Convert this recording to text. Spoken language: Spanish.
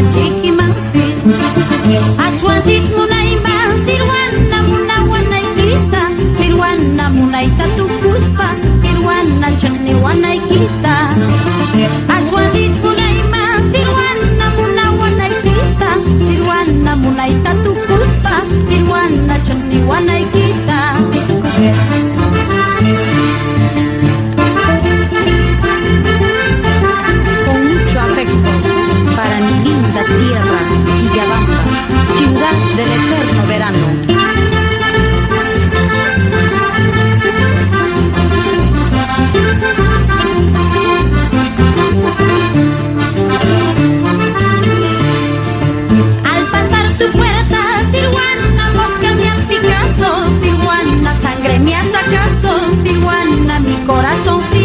chiquimansi Aswansis munayman Sirwana munawanay kita Sirwana munayta tupuspa Sirwana chakniwanay kita Aswansis munayman Sirwana munawanay kita Sirwana munayta tupuspa Sirwana chakniwanay kita para mi linda tierra, Quillabamba, ciudad del eterno verano. Al pasar tu puerta, Tijuana, moscas me han picado, Tijuana, sangre me ha sacado, Tijuana, mi corazón.